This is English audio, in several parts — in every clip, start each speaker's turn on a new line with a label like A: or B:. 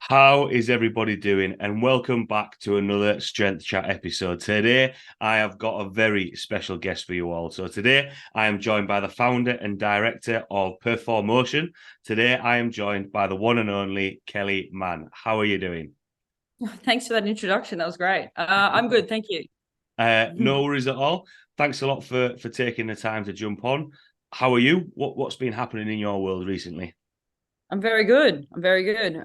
A: How is everybody doing? And welcome back to another Strength Chat episode. Today, I have got a very special guest for you all. So today, I am joined by the founder and director of PerforMotion. Today, I am joined by the one and only Kelly Mann. How are you doing?
B: Thanks for that introduction. That was great. I'm good, thank you.
A: No worries at all. Thanks a lot for taking the time to jump on. How are you? What's been happening in your world recently?
B: I'm very good. I'm very good.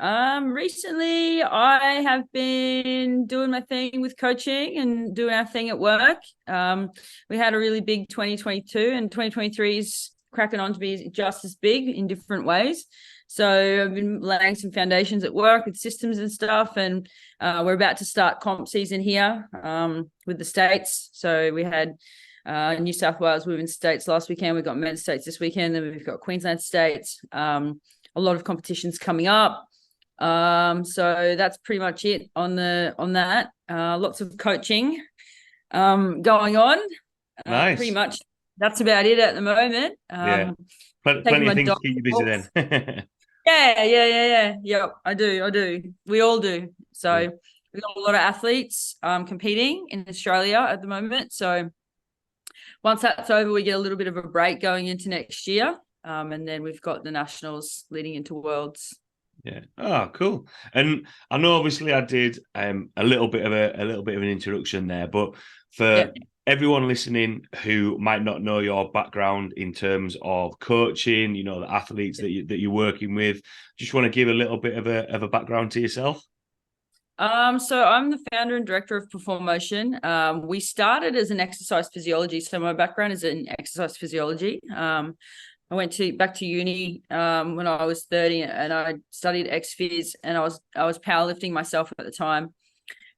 B: Recently I have been doing my thing with coaching and doing our thing at work. We had a really big 2022 and 2023 is cracking on to be just as big in different ways. So I've been laying some foundations at work with systems and stuff, and we're about to start comp season here with the states. So we had New South Wales Women's States last weekend. We've got Men's States this weekend, and we've got Queensland States. A lot of competitions coming up. So that's pretty much it on that. Lots of coaching going on. Pretty
A: Nice.
B: much that's about it at the moment.
A: Yeah.
B: Taking
A: Plenty of
B: my
A: things to
B: dog
A: keep you busy
B: walks.
A: then.
B: Yeah. Yep, I do. We all do. So
A: Yeah.
B: we've got a lot of athletes competing in Australia at the moment. So once that's over, we get a little bit of a break going into next year. And then we've got the nationals leading into worlds.
A: Yeah. Oh, cool. And I know obviously I did a little bit of an introduction there, but
B: Yeah.
A: for everyone listening who might not know your background in terms of coaching, the athletes that you're working with, just want to give a little bit of a background to yourself.
B: So I'm the founder and director of PerforMotion. We started as an exercise physiology. So my background is in exercise physiology. I went back to uni when I was 30, and I studied ex-phys, and I was powerlifting myself at the time.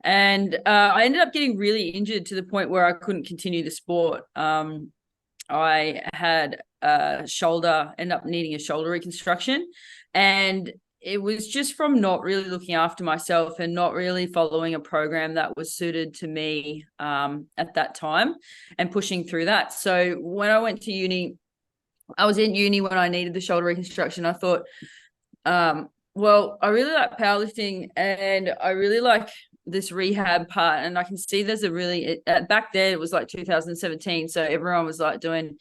B: And I ended up getting really injured to the point where I couldn't continue the sport. I had end up needing a shoulder reconstruction, and it was just from not really looking after myself and not really following a program that was suited to me at that time and pushing through that. So when I went to uni, I was in uni when I needed the shoulder reconstruction. I thought, well, I really like powerlifting and I really like this rehab part. And I can see there's back then it was like 2017. So everyone was like doing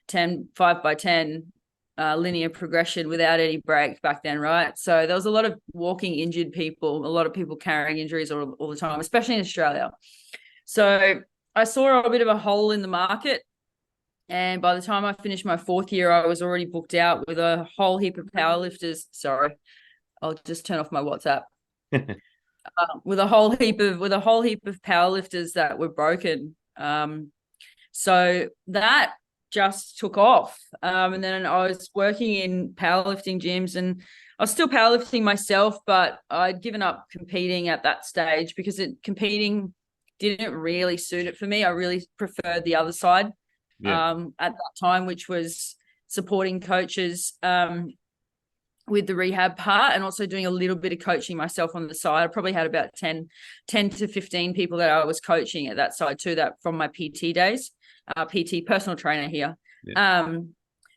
B: 5 by 10 linear progression without any break back then, right? So there was a lot of walking injured people, a lot of people carrying injuries all the time, especially in Australia. So I saw a bit of a hole in the market. And by the time I finished my fourth year, I was already booked out with a whole heap of powerlifters. Sorry, I'll just turn off my WhatsApp. With a whole heap of powerlifters that were broken. So that just took off. And then I was working in powerlifting gyms, and I was still powerlifting myself, but I'd given up competing at that stage because competing didn't really suit it for me. I really preferred the other side
A: Yeah.
B: at that time, which was supporting coaches with the rehab part and also doing a little bit of coaching myself on the side. I probably had about 10 to 15 people that I was coaching at that side too, that from my PT days, PT personal trainer here.
A: Yeah.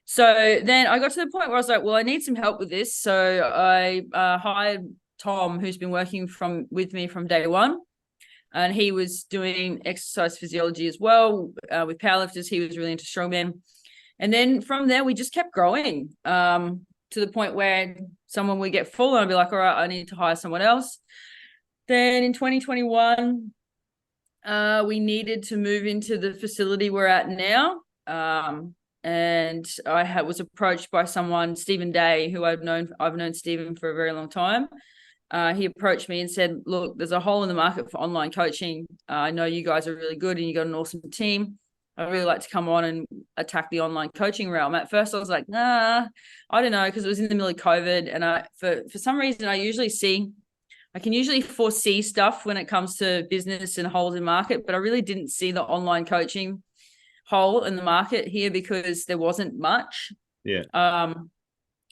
B: So then I got to the point where I was like, well, I need some help with this. So I hired Tom, who's been working with me from day one. And he was doing exercise physiology as well with powerlifters. He was really into strongman. And then from there, we just kept growing to the point where someone would get full and I'd be like, all right, I need to hire someone else. Then in 2021, we needed to move into the facility we're at now. And I was approached by someone, Stephen Day, who I've known Stephen for a very long time. He approached me and said, look, there's a hole in the market for online coaching. I know you guys are really good and you got an awesome team. I'd really like to come on and attack the online coaching realm. At first I was like, nah, I don't know, because it was in the middle of COVID. And for some reason, I can usually foresee stuff when it comes to business and holes in market, but I really didn't see the online coaching hole in the market here because there wasn't much.
A: Yeah.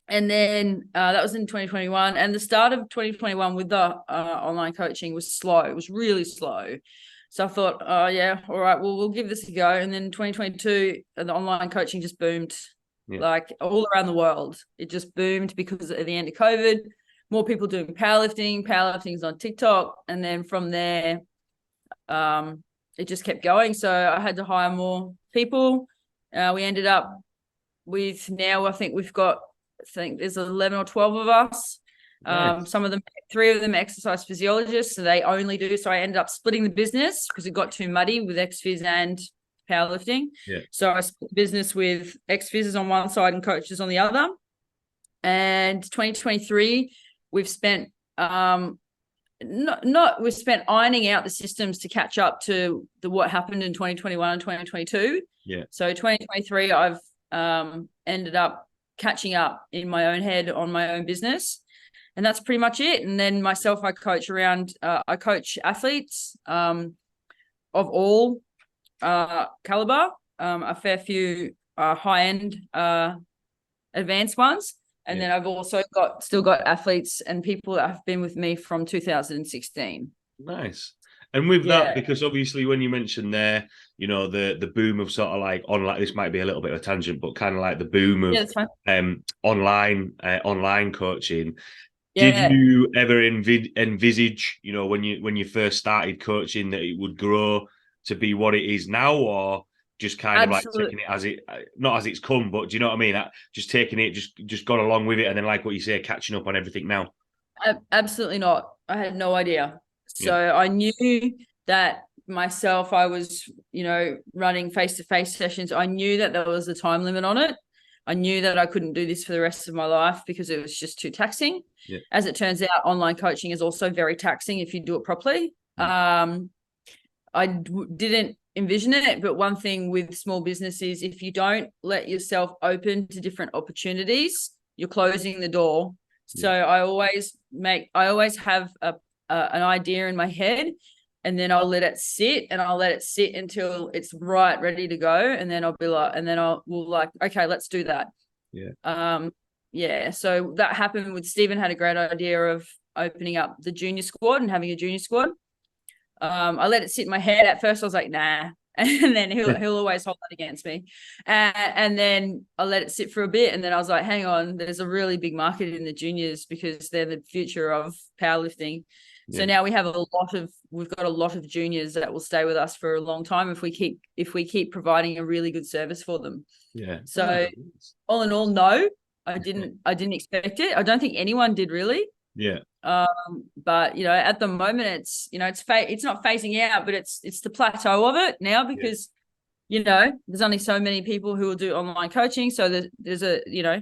B: And then that was in 2021, and the start of 2021 with the online coaching was slow. It was really slow. So I thought, oh yeah, all right, well, we'll give this a go. And then 2022, the online coaching just boomed,
A: Yeah.
B: like all around the world. It just boomed because at the end of COVID, more people doing powerlifting. Powerlifting's on TikTok. And then from there, it just kept going. So I had to hire more people. We ended up with now, I think there's 11 or 12 of us. Nice. Some of them, 3 of them exercise physiologists. So they only do. So I ended up splitting the business because it got too muddy with ex-phys and powerlifting.
A: Yeah.
B: So I split the business with ex-physers on one side and coaches on the other. And 2023, we've spent we've spent ironing out the systems to catch up to what happened in 2021 and 2022.
A: Yeah.
B: So 2023, I've ended up catching up in my own head on my own business, and that's pretty much it. And then myself, I coach athletes of all caliber, a fair few high-end advanced ones. And then I've also still got athletes and people that have been with me from 2016.
A: Nice. And with that, because obviously when you mentioned there, you know, the boom of sort of like online, this might be a little bit of a tangent, but kind of like the boom of online coaching. Did you ever envisage, you know, when you first started coaching, that it would grow to be what it is now, or just kind of like taking it as it, not as it's come, but do you know what I mean? Just taking it, just gone along with it, and then like what you say, catching up on everything now.
B: Absolutely not. I had no idea. So I knew that myself, I was, you know, running face-to-face sessions. I knew that there was a time limit on it. I knew that I couldn't do this for the rest of my life because it was just too taxing. Yeah. As it turns out, online coaching is also very taxing if you do it properly. I didn't envision it, but one thing with small business is if you don't let yourself open to different opportunities, you're closing the door. So I always have an idea in my head, and then I'll let it sit, and I'll let it sit until it's ready to go, and then I'll be like, and then we'll like, okay, let's do that. So that happened with Stephen. Had a great idea of opening up the junior squad and having a junior squad. I let it sit in my head. At first I was like, nah. And then he'll always hold that against me. And then I let it sit for a bit. And then I was like, hang on, there's a really big market in the juniors because they're the future of powerlifting. Yeah. So now we've got a lot of juniors that will stay with us for a long time if we keep providing a really good service for them. Yeah. So all in all, no, I didn't expect it. I don't think anyone did really.
A: Yeah.
B: But you know, at the moment it's, you know, it's not phasing out, but it's the plateau of it now because you know, there's only so many people who will do online coaching. So there's a, you know,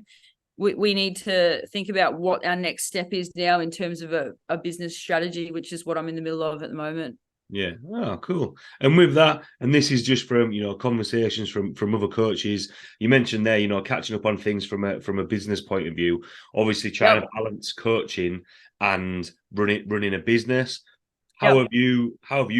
B: we need to think about what our next step is now in terms of a business strategy, which is what I'm in the middle of at the moment.
A: Yeah. Oh, cool. And with that, and this is just from, you know, conversations from other coaches. You mentioned there, you know, catching up on things from a business point of view. Obviously, trying to balance coaching and running a business. How have you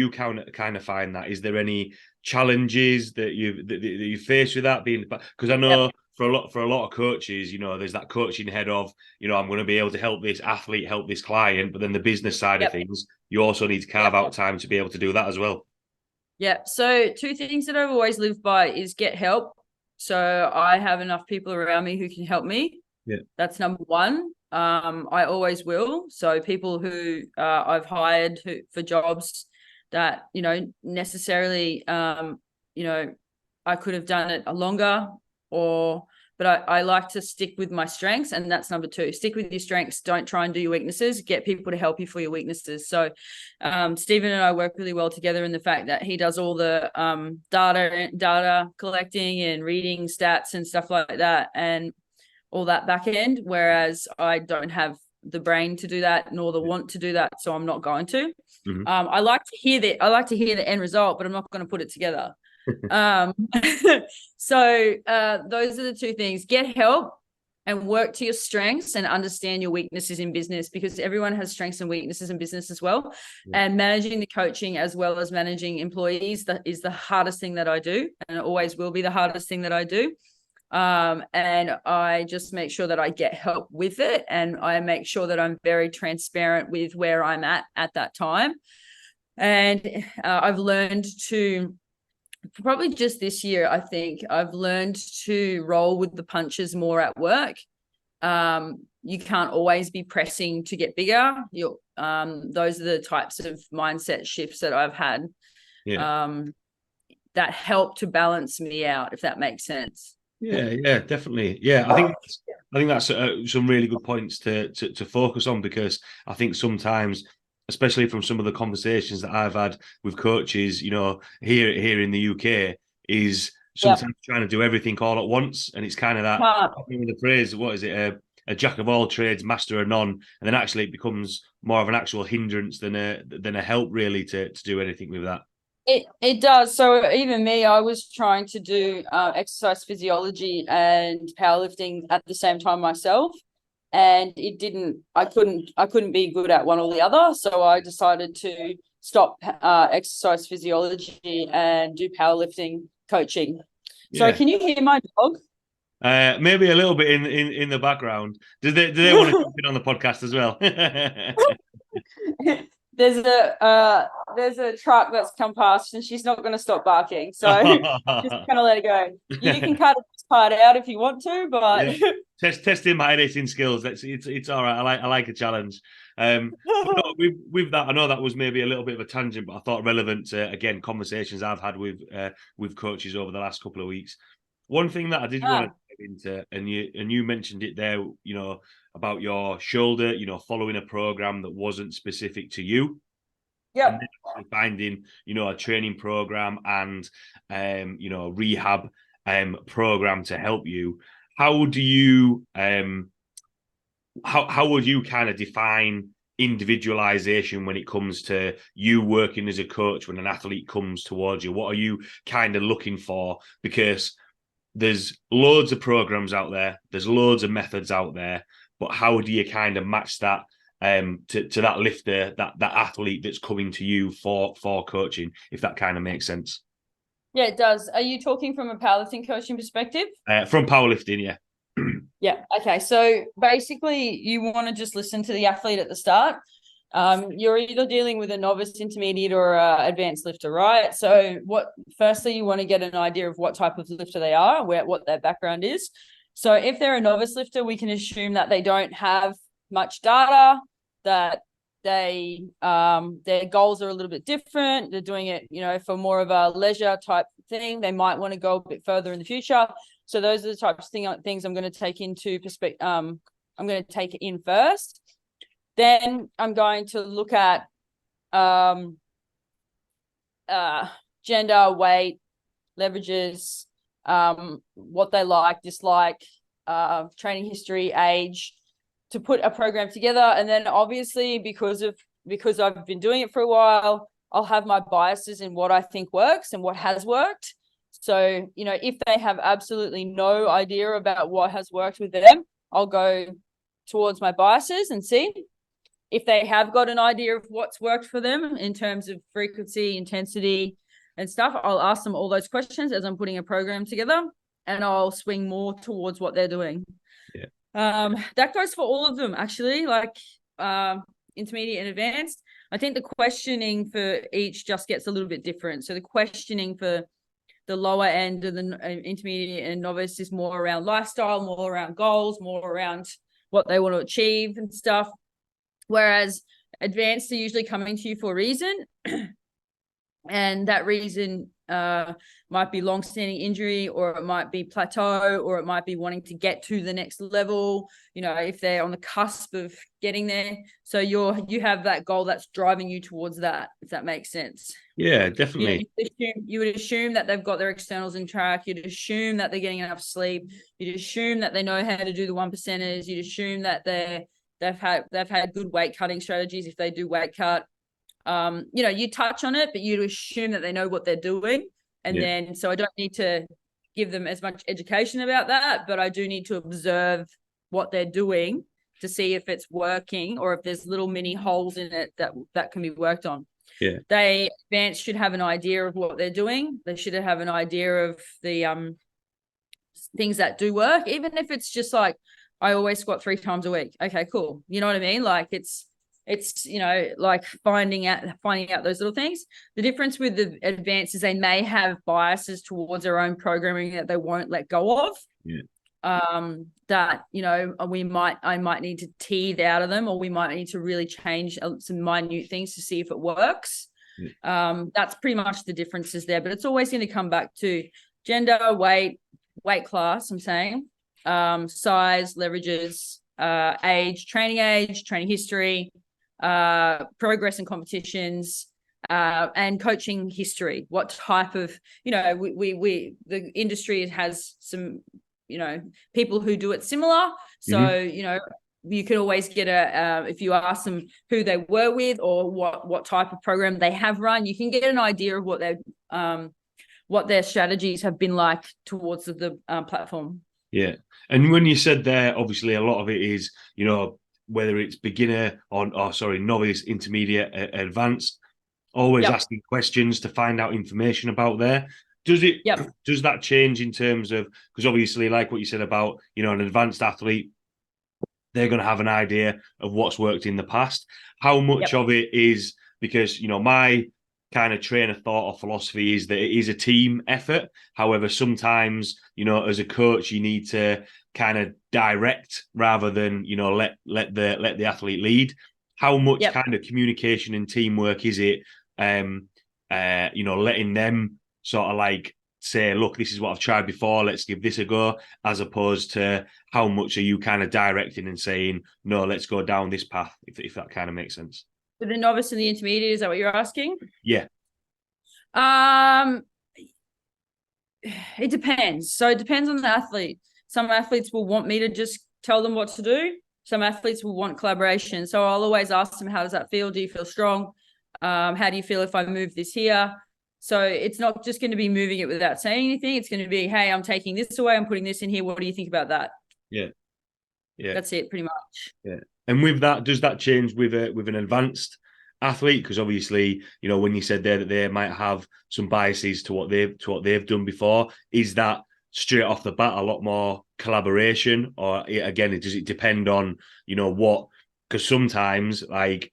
A: kind of find that? Is there any challenges that you face with that being? Because I know. For a lot of coaches, you know, there's that coaching head of, you know, I'm going to be able to help this athlete, help this client, but then the business side of things, you also need to carve out time to be able to do that as well.
B: Yeah. So 2 things that I've always lived by is get help. So I have enough people around me who can help me. Yeah. That's number 1. I always will. So people who I've hired for jobs that, you know, necessarily, you know, I could have done it longer but I like to stick with my strengths, and that's number 2. Stick with your strengths. Don't try and do your weaknesses. Get people to help you for your weaknesses. So Stephen and I work really well together in the fact that he does all the data collecting and reading stats and stuff like that and all that back end, whereas I don't have the brain to do that nor the want to do that, so I'm not going to. Mm-hmm. I like to hear the end result, but I'm not going to put it together. So those are the 2 things. Get help and work to your strengths and understand your weaknesses in business, because everyone has strengths and weaknesses in business as well. And managing the coaching as well as managing employees, that is the hardest thing that I do, and it always will be the hardest thing that I do. And I just make sure that I get help with it, and I make sure that I'm very transparent with where I'm at that time. And I've learned to, probably just this year, I think I've learned to roll with the punches more at work. You can't always be pressing to get bigger. Those are the types of mindset shifts that I've had.
A: Yeah.
B: That help to balance me out, if that makes sense.
A: Yeah, definitely. Yeah, I think that's some really good points to focus on, because I think sometimes, especially from some of the conversations that I've had with coaches, here in the UK, is
B: Yep.
A: sometimes trying to do everything all at once, and it's kind of that
B: Can't.
A: the phrase, what is it, a jack of all trades, master of none, and then actually it becomes more of an actual hindrance than a help, really, to do anything with that.
B: It does. So even me, I was trying to do exercise physiology and powerlifting at the same time myself, and it didn't. I couldn't be good at one or the other. So I decided to stop exercise physiology and do powerlifting coaching. So
A: Yeah.
B: can you hear my dog?
A: Maybe a little bit in the background. Do they want to jump in on the podcast as well?
B: There's a truck that's come past and she's not going to stop barking, so just kind of let it go. You can cut this part out if you want to, but
A: Yeah. Testing my editing skills. It's all right. I like a challenge. But no, with that, I know that was maybe a little bit of a tangent, but I thought relevant to, again, conversations I've had with coaches over the last couple of weeks. One thing that I did want to get into, and you mentioned it there, about your shoulder, following a program that wasn't specific to you.
B: yep.
A: And then actually finding, a training program and rehab program to help you. How do you how would you kind of define individualization when it comes to you working as a coach when an athlete comes towards you? What are you kind of looking for? Because there's loads of programs out there, there's loads of methods out there, but how do you kind of match that to that lifter, that athlete that's coming to you for coaching, if that kind of makes sense?
B: Yeah, it does. Are you talking from a powerlifting coaching perspective?
A: From powerlifting, yeah.
B: Yeah. Okay. So basically, you want to just listen to the athlete at the start. You're either dealing with a novice, intermediate, or advanced lifter, right? So firstly, you want to get an idea of what type of lifter they are, what their background is. So if they're a novice lifter, we can assume that they don't have much data, that their goals are a little bit different. They're doing it, for more of a leisure type thing. They might want to go a bit further in the future. So those are the types of things I'm going to take into perspective. I'm going to take in first. Then I'm going to look at gender, weight, leverages, what they like, dislike, training history, age, to put a program together. And then obviously because I've been doing it for a while, I'll have my biases in what I think works and what has worked. So, if they have absolutely no idea about what has worked with them, I'll go towards my biases and see. If they have got an idea of what's worked for them in terms of frequency, intensity, and stuff, I'll ask them all those questions as I'm putting a program together, and I'll swing more towards what they're doing.
A: Yeah.
B: That goes for all of them, actually, like intermediate and advanced. I think the questioning for each just gets a little bit different. So the questioning for the lower end of the intermediate and novice is more around lifestyle, more around goals, more around what they want to achieve and stuff. Whereas advanced are usually coming to you for a reason. And that reason might be long-standing injury, or it might be plateau, or it might be wanting to get to the next level, if they're on the cusp of getting there. So you have that goal that's driving you towards that, if that makes sense.
A: Yeah, definitely.
B: You would assume that they've got their externals in track. You'd assume that they're getting enough sleep. You'd assume that they know how to do the 1%ers. You'd assume that they've had good weight cutting strategies if they do weight cut. You touch on it, but you'd assume that they know what they're doing. And then, so I don't need to give them as much education about that, but I do need to observe what they're doing to see if it's working or if there's little mini holes in it that can be worked on.
A: Yeah.
B: They advanced should have an idea of what they're doing. They should have an idea of the things that do work, even if it's just like, I always squat 3 times a week. Okay, cool. You know what I mean? Like it's like finding out those little things. The difference with the advanced is they may have biases towards their own programming that they won't let go of.
A: Yeah.
B: that, I might need to tease out of them, or we might need to really change some minute things to see if it works. That's pretty much the differences there, but it's always going to come back to gender, weight class, I'm saying, size, leverages, age, training history, progress in competitions, and coaching history. What type of, the industry has some, people who do it similar. So, you can always get if you ask them who they were with or what type of program they have run, you can get an idea of what their strategies have been like towards the platform.
A: Yeah. And when you said there, obviously a lot of it is, whether it's beginner or novice, intermediate, advanced, always asking questions to find out information about there. Does that change in terms of, because obviously like what you said about, an advanced athlete, they're going to have an idea of what's worked in the past. How much of it is because, my kind of train of thought or philosophy is that it is a team effort. However, sometimes, as a coach, you need to kind of direct rather than, let the athlete lead. How much kind of communication and teamwork is it, letting them sort of like say, look, this is what I've tried before, let's give this a go, as opposed to how much are you kind of directing and saying, no, let's go down this path, if that kind of makes sense.
B: For the novice and the intermediate, is that what you're asking?
A: Yeah.
B: It depends. So it depends on the athlete. Some athletes will want me to just tell them what to do. Some athletes will want collaboration. So I'll always ask them, how does that feel? Do you feel strong? How do you feel if I move this here? So it's not just going to be moving it without saying anything. It's going to be, hey, I'm taking this away, I'm putting this in here. What do you think about that?
A: Yeah.
B: That's it, pretty much.
A: Yeah. And with that, does that change with an advanced athlete? Because obviously, when you said there that they might have some biases to what they've done before, is that straight off the bat a lot more collaboration, or again, does it depend on what? Because sometimes, like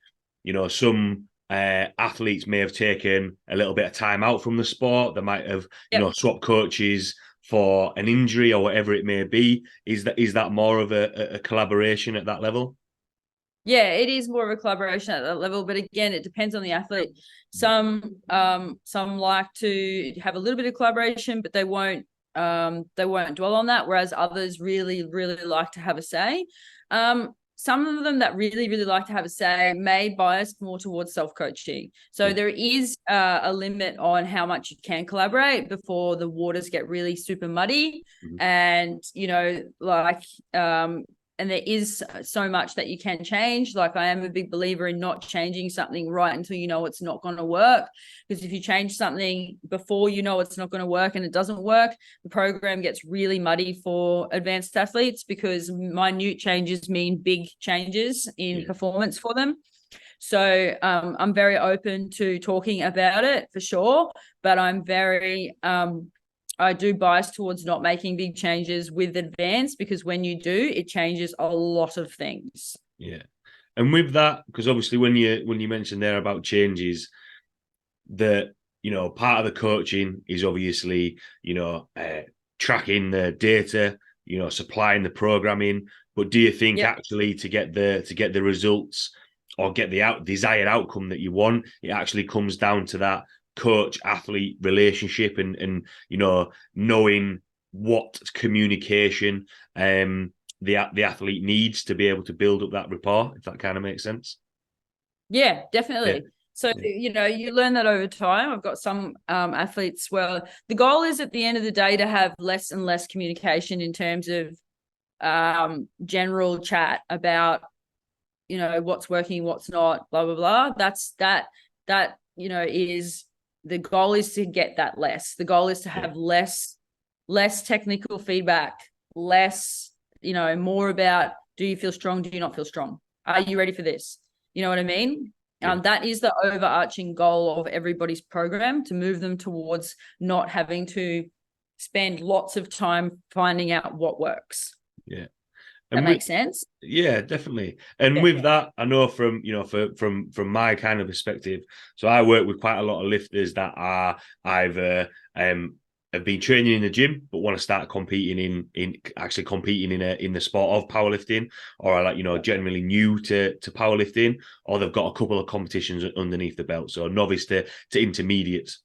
A: some athletes may have taken a little bit of time out from the sport. They might have swapped coaches for an injury or whatever it may be. Is that more of a collaboration at that level?
B: Yeah, it is more of a collaboration at that level, but again, it depends on the athlete. Some like to have a little bit of collaboration, but they won't dwell on that, whereas others really, really like to have a say. Some of them that really, really like to have a say may bias more towards self-coaching. So there is a limit on how much you can collaborate before the waters get really super muddy. And, and there is so much that you can change. Like, I am a big believer in not changing something right until it's not going to work. Because if you change something before it's not going to work and it doesn't work, the program gets really muddy for advanced athletes, because minute changes mean big changes in performance for them. So I'm very open to talking about it for sure, but I'm very I do bias towards not making big changes with advanced, because when you do, it changes a lot of things.
A: Yeah. And with that, because obviously when you mentioned there about changes, that part of the coaching is obviously tracking the data, supplying the programming. But do you think actually to get the results or get the desired outcome that you want, it actually comes down to that coach athlete relationship and knowing what communication the athlete needs to be able to build up that rapport, if that kind of makes sense?
B: Yeah, definitely. So, you learn that over time. I've got some athletes where the goal is at the end of the day to have less and less communication in terms of general chat about, what's working, what's not, blah, blah, blah. That is the goal, is to get that less. The goal is to have less technical feedback, less, more about, do you feel strong? Do you not feel strong? Are you ready for this? You know what I mean? That is the overarching goal of everybody's program, to move them towards not having to spend lots of time finding out what works.
A: Yeah.
B: That makes sense.
A: Yeah, definitely. And with that, I know from from my kind of perspective, so I work with quite a lot of lifters that are either have been training in the gym but want to start competing in actually competing in the sport of powerlifting, or are like, you know, generally new to powerlifting, or they've got a couple of competitions underneath the belt, so novice to intermediates.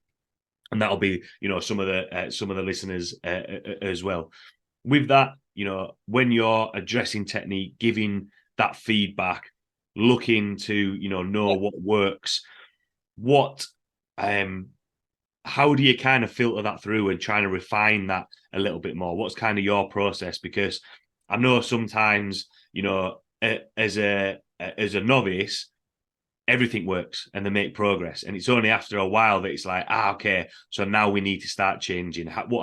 A: And that'll be, you know, some of the listeners as well. With that, you know, when you're addressing technique, giving that feedback, looking to, you know what works, what how do you kind of filter that through and trying to refine that a little bit more? What's kind of your process? Because I know sometimes, you know, as a novice, everything works and they make progress, and it's only after a while that it's like, okay, so now we need to start changing. How do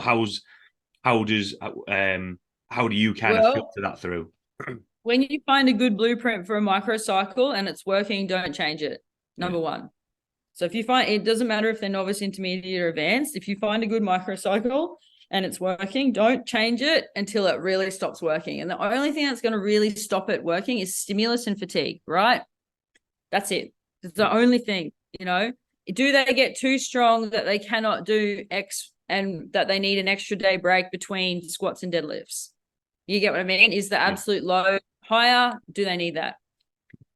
A: you kind of filter that through?
B: When you find a good blueprint for a microcycle and it's working, don't change it. Number one. So if you find, it doesn't matter if they're novice, intermediate, or advanced, if you find a good microcycle and it's working, don't change it until it really stops working. And the only thing that's going to really stop it working is stimulus and fatigue, right? That's it. It's the only thing, you know. Do they get too strong that they cannot do X and that they need an extra day break between squats and deadlifts? You get what I mean? Is the absolute load higher? Do they need that?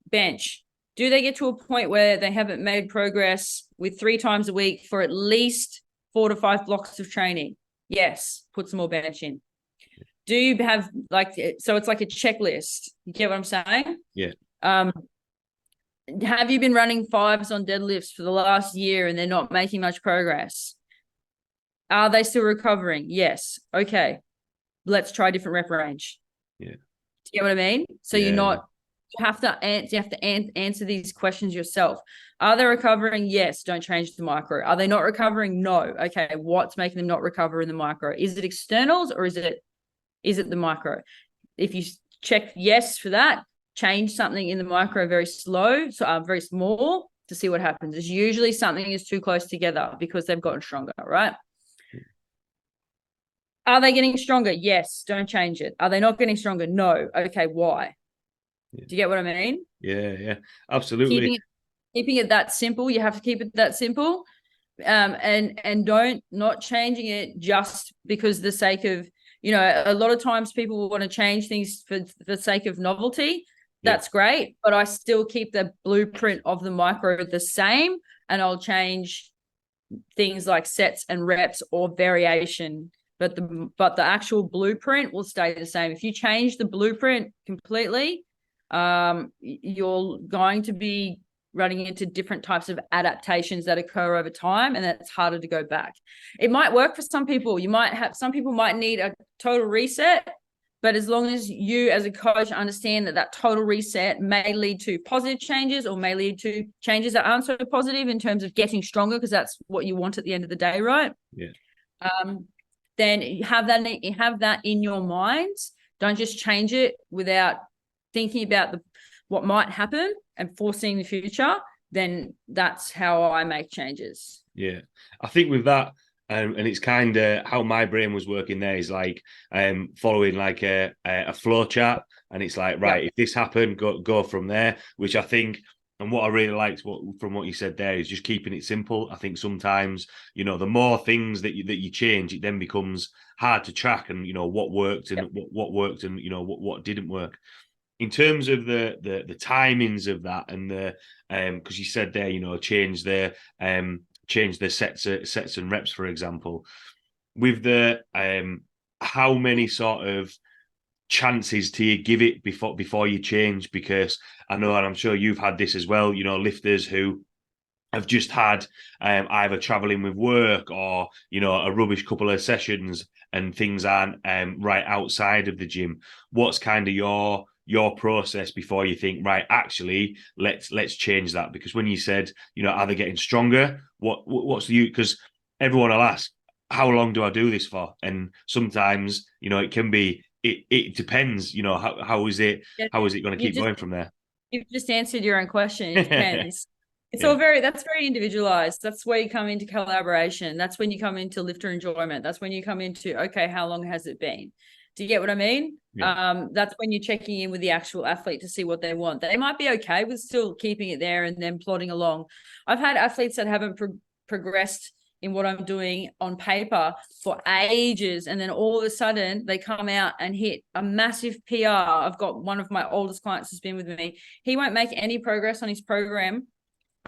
B: Bench. Do they get to a point where they haven't made progress with 3 times a week for at least 4 to 5 blocks of training? Yes, put some more bench in. Do you have so it's like a checklist? You get what I'm saying?
A: Yeah.
B: Have you been running 5s on deadlifts for the last year and they're not making much progress? Are they still recovering? Yes. Okay. Let's try a different rep range.
A: Yeah.
B: Do you get what I mean? So you have to answer these questions yourself. Are they recovering? Yes. Don't change the micro. Are they not recovering? No. Okay. What's making them not recover in the micro? Is it externals or is it the micro? If you check yes for that, change something in the micro very slow, so very small, to see what happens. It's usually something is too close together because they've gotten stronger, right? Are they getting stronger? Yes. Don't change it. Are they not getting stronger? No. Okay. Why? Do you get what I mean?
A: Yeah, absolutely.
B: Keeping it that simple. You have to keep it that simple, and not changing it just because the sake of, you know, a lot of times people want to change things for the sake of novelty. That's great, but I still keep the blueprint of the micro the same, and I'll change things like sets and reps or variation, but the actual blueprint will stay the same. If you change the blueprint completely, you're going to be running into different types of adaptations that occur over time, and that's harder to go back. It might work for some people. Some people might need a total reset, but as long as you as a coach understand that total reset may lead to positive changes or may lead to changes that aren't so positive in terms of getting stronger, because that's what you want at the end of the day, right?
A: Yeah.
B: Then have that in your mind. Don't just change it without thinking about what might happen and foreseeing the future. Then that's how I make changes.
A: Yeah. I think with that, and it's kind of how my brain was working there, is like following like a flow chart, and it's like, right, if this happened, go from there, which I think, and what I really liked from what you said there is just keeping it simple. I think sometimes, you know, the more things that you change, it then becomes hard to track, and, you know, what worked and what worked and, you know, what didn't work. In terms of the timings of that, and the because you said there, you know, change the sets and reps, for example, with the how many sort of chances do you give it before you change? Because I know, and I'm sure you've had this as well, you know, lifters who have just had either traveling with work or, you know, a rubbish couple of sessions and things aren't right outside of the gym. What's kind of your process before you think, right, actually let's change that? Because when you said, you know, are they getting stronger, what's the, because everyone will ask, how long do I do this for? And sometimes, you know, it can be, it depends, you know, how is it going to keep going from there?
B: You've just answered your own question. It depends. That's very individualized. That's where you come into collaboration. That's when you come into lifter enjoyment. That's when you come into, okay, how long has it been? Do you get what I mean? Yeah. That's when you're checking in with the actual athlete to see what they want. They might be okay with still keeping it there and then plodding along. I've had athletes that haven't progressed in what I'm doing on paper for ages. And then all of a sudden they come out and hit a massive PR. I've got one of my oldest clients has been with me. He won't make any progress on his program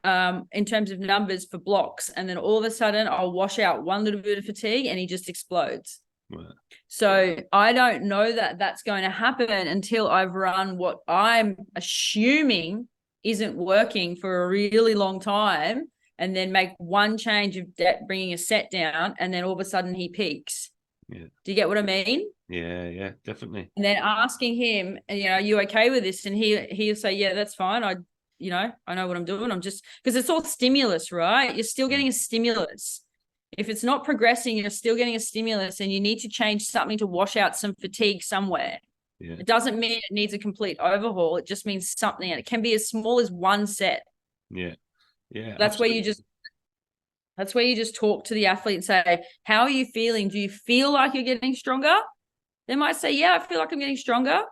B: in terms of numbers for blocks. And then all of a sudden I'll wash out one little bit of fatigue and he just explodes. Right. So I don't know that that's going to happen until I've run what I'm assuming isn't working for a really long time, and then make one change of bringing a set down, and then all of a sudden he peaks. Yeah. Do you get what I mean?
A: Yeah, definitely.
B: And then asking him, are you okay with this? And he'll say, yeah, that's fine. I know what I'm doing. I'm just, because it's all stimulus, right? You're still getting a stimulus. If it's not progressing, you're still getting a stimulus, and you need to change something to wash out some fatigue somewhere. Yeah. It doesn't mean it needs a complete overhaul. It just means something, and it can be as small as one set.
A: Yeah.
B: That's where you just talk to the athlete and say, how are you feeling? Do you feel like you're getting stronger? They might say, yeah, I feel like I'm getting stronger.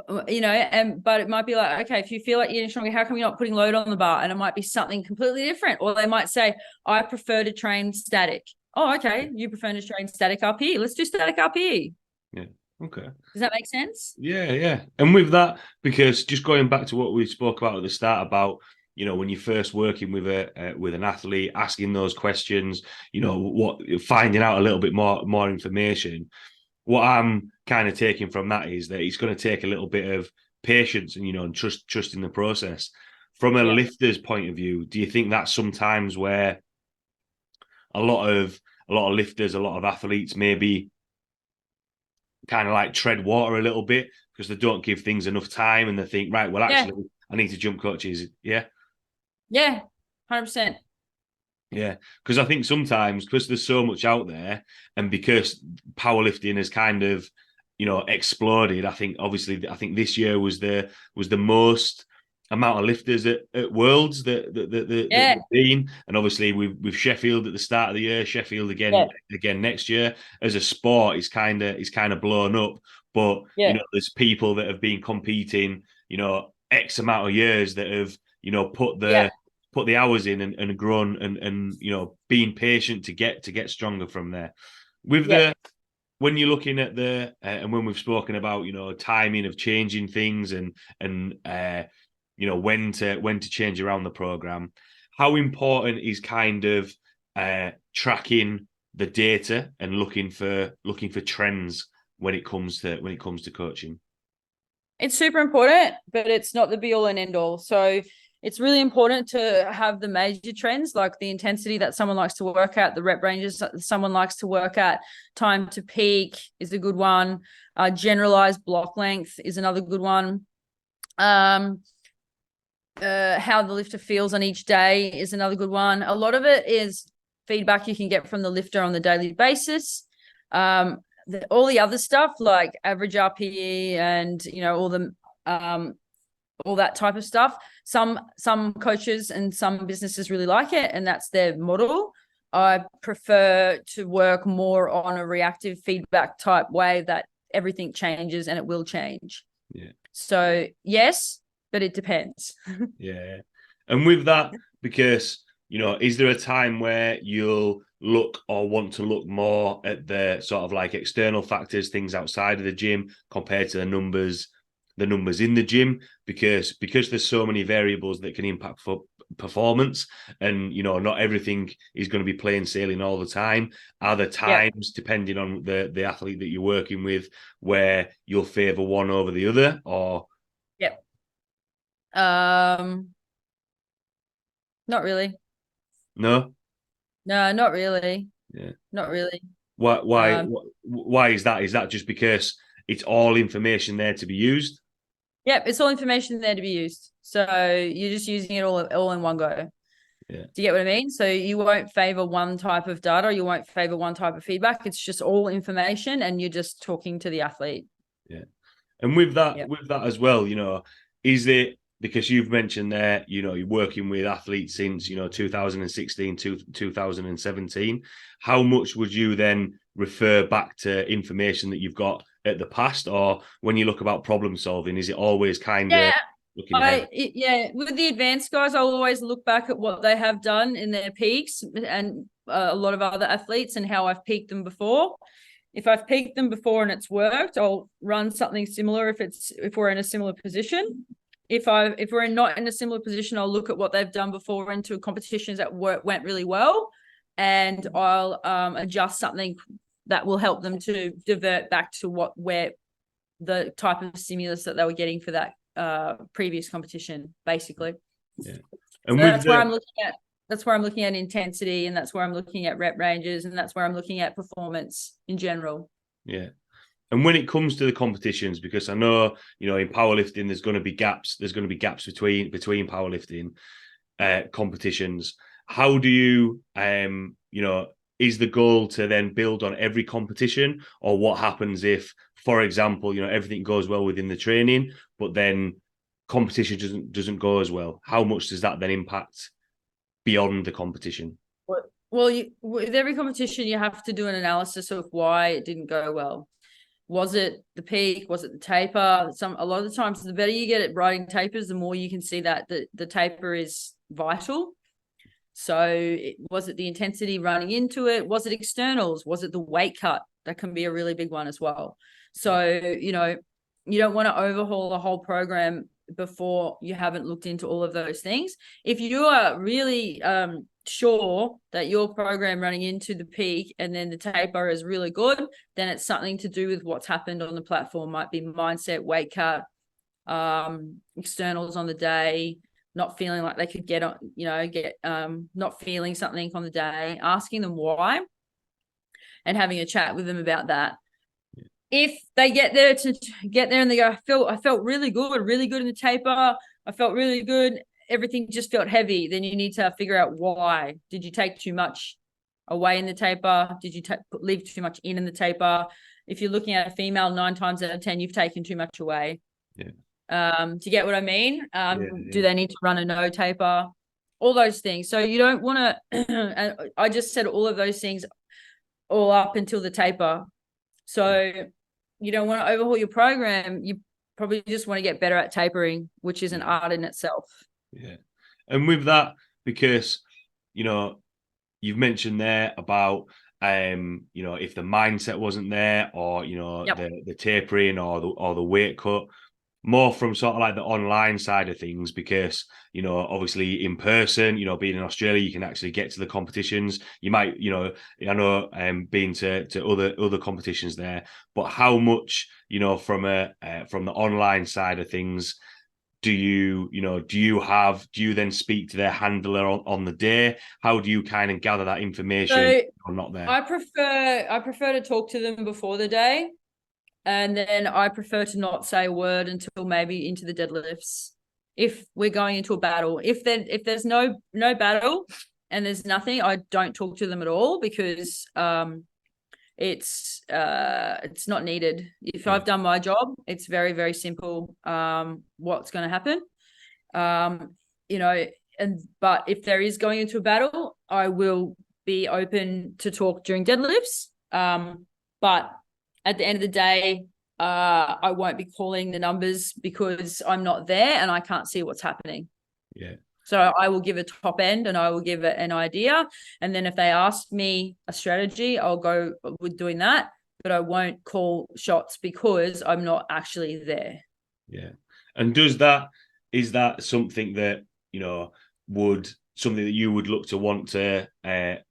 B: But it might be like, okay, if you feel like you're getting stronger, how come you're not putting load on the bar? And it might be something completely different. Or they might say, I prefer to train static. Oh, okay. You prefer to train static RPE. Let's do static RPE.
A: Yeah. Okay.
B: Does that make sense?
A: Yeah. And with that, because just going back to what we spoke about at the start about, when you're first working with an athlete, asking those questions, finding out a little bit more information. What I'm kind of taking from that is that it's going to take a little bit of patience and trust in the process. From a lifter's point of view, do you think that's sometimes where a lot of lifters, a lot of athletes maybe kind of like tread water a little bit because they don't give things enough time, and they think, right, well, actually, I need to jump coaches. Yeah.
B: Yeah, 100%.
A: Yeah, because I think sometimes, because there's so much out there, and because powerlifting has kind of, exploded. I think this year was the most amount of lifters at Worlds that been, and obviously with Sheffield at the start of the year, Sheffield again next year. As a sport, it's kind of blown up, but there's people that have been competing, X amount of years that have put the hours in and grown and being patient to get stronger from there. With when you're looking at and when we've spoken about timing of changing things and when to change around the program, how important is kind of tracking the data and looking for trends when it comes to coaching?
B: It's super important, but it's not the be all and end all. So it's really important to have the major trends, like the intensity that someone likes to work at, the rep ranges that someone likes to work at, time to peak is a good one. Generalized block length is another good one. How the lifter feels on each day is another good one. A lot of it is feedback you can get from the lifter on the daily basis. All the other stuff like average RPE and all that type of stuff. Some coaches and some businesses really like it, and that's their model. I prefer to work more on a reactive feedback type way that everything changes, and it will change.
A: Yeah.
B: So yes, but it depends.
A: Yeah. And with that, because, is there a time where you'll look or want to look more at the sort of like external factors, things outside of the gym compared to the numbers in the gym, because there's so many variables that can impact for performance, and not everything is going to be plain sailing all the time. Are there times, depending on the athlete that you're working with, where you'll favor one over the other, or
B: not really.
A: No,
B: not really.
A: Yeah,
B: not really.
A: Why is that? Is that just because it's all information there to be used?
B: Yep, it's all information there to be used. So you're just using it all in one go.
A: Yeah.
B: Do you get what I mean? So you won't favor one type of data, you won't favor one type of feedback. It's just all information, and you're just talking to the athlete.
A: Yeah. And with that as well, is it, because you've mentioned there, you're working with athletes since 2016 to 2017. How much would you then refer back to information that you've got at the past, or when you look about problem solving, is it always kind of looking ahead?
B: With the advanced guys, I'll always look back at what they have done in their peaks, and a lot of other athletes and how I've peaked them before. If I've peaked them before and it's worked, I'll run something similar if we're in a similar position. If we're not in a similar position, I'll look at what they've done before into competitions that went really well, and I'll adjust something that will help them to divert back to where the type of stimulus that they were getting for that previous competition, basically.
A: Yeah.
B: And so that's where I'm looking at intensity, and that's where I'm looking at rep ranges, and that's where I'm looking at performance in general.
A: Yeah. And when it comes to the competitions, because I know, in powerlifting, there's going to be gaps. There's going to be gaps between powerlifting competitions. How do you, is the goal to then build on every competition, or what happens if, for example, everything goes well within the training, but then competition doesn't go as well? How much does that then impact beyond the competition?
B: Well, with every competition, you have to do an analysis of why it didn't go well. Was it the peak? Was it the taper? A lot of the times, the better you get at writing tapers, the more you can see that the taper is vital. So was it the intensity running into it? Was it externals? Was it the weight cut? That can be a really big one as well. So, you don't want to overhaul the whole program before you haven't looked into all of those things. If you are really sure that your program running into the peak and then the taper is really good, then it's something to do with what's happened on the platform. Might be mindset, weight cut, externals on the day, not feeling like they could get on, not feeling something on the day, asking them why and having a chat with them about that. If they get there and they go, I felt really good in the taper, I felt really good, everything just felt heavy, then you need to figure out why. Did you take too much away in the taper? Did you leave too much in the taper? If you're looking at a female, 9 times out of 10, you've taken too much away.
A: Yeah.
B: Do you get what I mean? Do they need to run a no taper? All those things. So you don't want to, I just said all of those things all up until the taper. So you don't want to overhaul your program. You probably just want to get better at tapering, which is an art in itself.
A: Yeah. And with that, because, you've mentioned there about, if the mindset wasn't there, or, the tapering or the weight cut, more from sort of like the online side of things, because, obviously in person, being in Australia, you can actually get to the competitions. You might, I know been to other competitions there, but how much, from the online side of things, do you then speak to their handler on the day? How do you kind of gather that information? Or not there?
B: I prefer to talk to them before the day. And then I prefer to not say a word until maybe into the deadlifts. If we're going into a battle, if there's no battle and there's nothing, I don't talk to them at all, because it's not needed. If I've done my job, it's very, very simple. What's going to happen? But if there is going into a battle, I will be open to talk during deadlifts. But at the end of the day, I won't be calling the numbers because I'm not there and I can't see what's happening.
A: Yeah.
B: So I will give a top end and I will give it an idea. And then if they ask me a strategy, I'll go with doing that. But I won't call shots because I'm not actually there.
A: Yeah. And is that something that, something that you would look to want to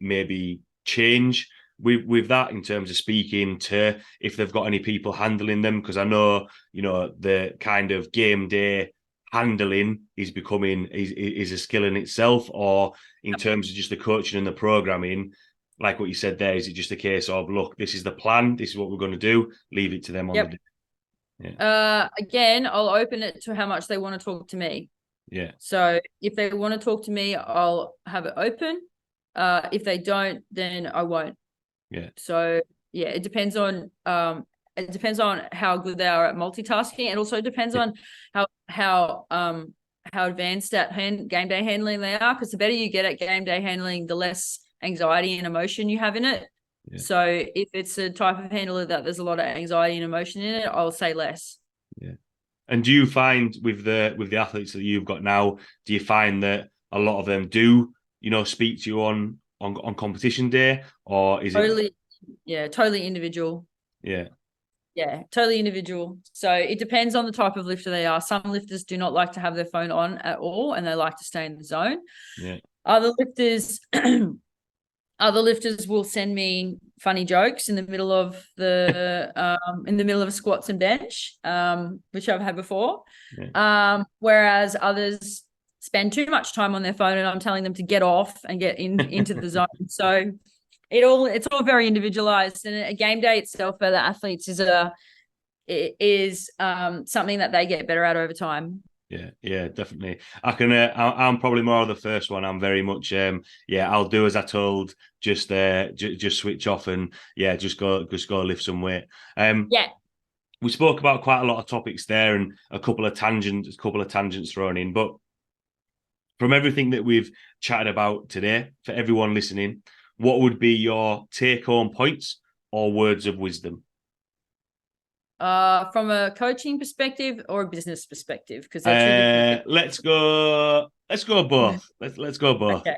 A: maybe change with that, in terms of speaking to, if they've got any people handling them? Because I know, the kind of game day handling is becoming is a skill in itself, or in terms of just the coaching and the programming, like what you said there, is it just a case of, look, this is the plan, this is what we're going to do, leave it to them on the day?
B: Yeah. Again, I'll open it to how much they want to talk to me.
A: Yeah.
B: So if they want to talk to me, I'll have it open. If they don't, then I won't.
A: Yeah.
B: So yeah, it depends on how good they are at multitasking. It also depends on how advanced at game day handling they are, because the better you get at game day handling, the less anxiety and emotion you have in it. Yeah. So if it's a type of handler that there's a lot of anxiety and emotion in it, I'll say less.
A: Yeah. And do you find with the athletes that you've got now, do you find that a lot of them do, speak to you on on competition day, or is it?
B: Totally, yeah, totally individual.
A: Yeah.
B: Yeah, totally individual. So it depends on the type of lifter they are. Some lifters do not like to have their phone on at all, and they like to stay in the zone.
A: Yeah.
B: Other lifters, other lifters will send me funny jokes in the middle of squats and bench, which I've had before.
A: Yeah.
B: Whereas others spend too much time on their phone, and I'm telling them to get off and get into the zone. So it's all very individualized, and a game day itself for the athletes is something that they get better at over time.
A: Yeah, definitely. I'm probably more of the first one. I'm very much I'll do as I told, just switch off and just go lift some weight.
B: Yeah.
A: We spoke about quite a lot of topics there and a couple of tangents thrown in, but from everything that we've chatted about today, for everyone listening, what would be your take-home points or words of wisdom?
B: From a coaching perspective or a business perspective, because they're two different things.
A: Let's go both. Let's go both.
B: Okay.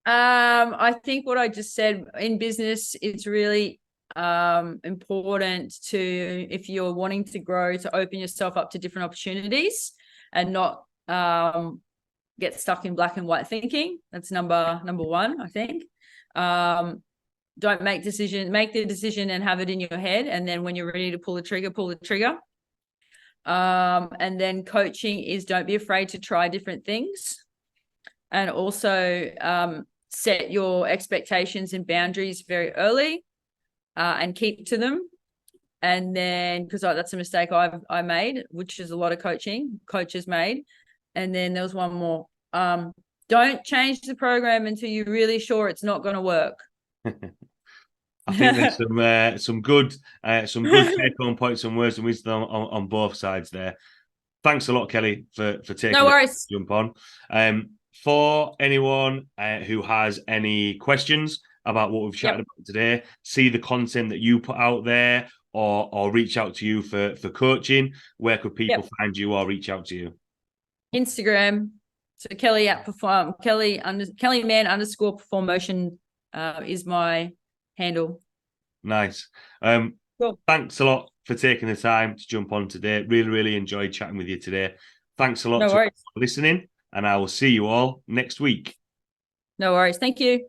B: I think what I just said, in business, it's really important to, if you're wanting to grow, to open yourself up to different opportunities and not get stuck in black and white thinking. That's number one, I think. Don't make the decision and have it in your head, and then when you're ready to pull the trigger. And then coaching is, don't be afraid to try different things, and also set your expectations and boundaries very early, and keep to them. And then, because that's a mistake I made, which is a lot of coaches made. And then there was one more. Don't change the program until you're really sure it's not going to work.
A: I think there's some good take-home points and words of wisdom on both sides there. Thanks a lot, Kelly, for taking
B: No worries.
A: the jump on. For anyone who has any questions about what we've chatted about today, see the content that you put out there, or reach out to you for coaching, where could people find you or reach out to you?
B: Instagram. So Kelly Mann _PerforMotion is my handle.
A: Nice.
B: Cool.
A: Thanks a lot for taking the time to jump on today. Really enjoyed chatting with you today. Thanks a lot for listening, and I will see you all next week.
B: No worries. Thank you.